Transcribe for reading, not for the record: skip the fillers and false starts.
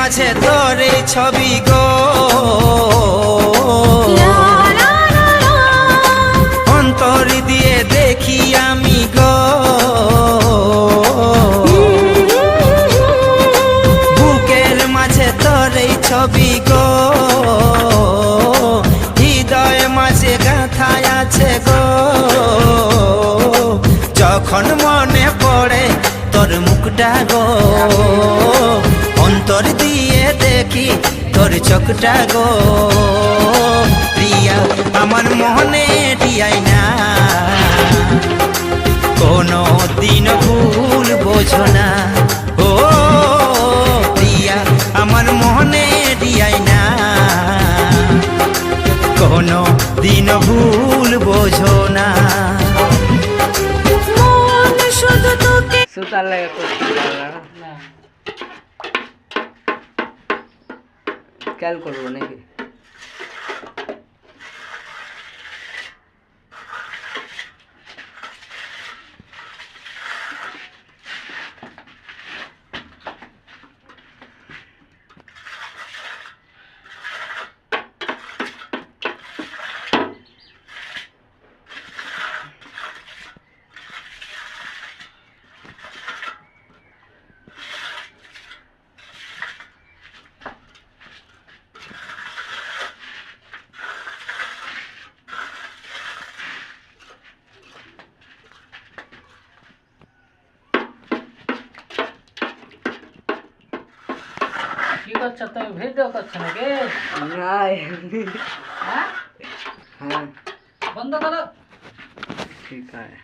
মাঝে তোর এই ছবি গো, অন্তর দিয়ে দেখি আমি গো, বুকের মাঝে তোর এই ছবি গো, হৃদয় মাঝে গাঁথায় আছে গো। যখন মনে পড়ে তোর মুখটা গো, অন্তর দিয়ে দেখি তোর চোখটা গো। প্রিয়া আমার মনে টিয়াই না, কোনো দিন ভুল বোঝো না। ও প্রিয়া আমার মনে টিয়াই না, কোনো দিন ভুল বোঝো না। সুতার লাগে করতে না, খেয়াল করবো নাকি? কি করছো তুমি? ভিডিও করছো নাকি? না, হ্যাঁ, বন্ধ করো। ঠিক আছে।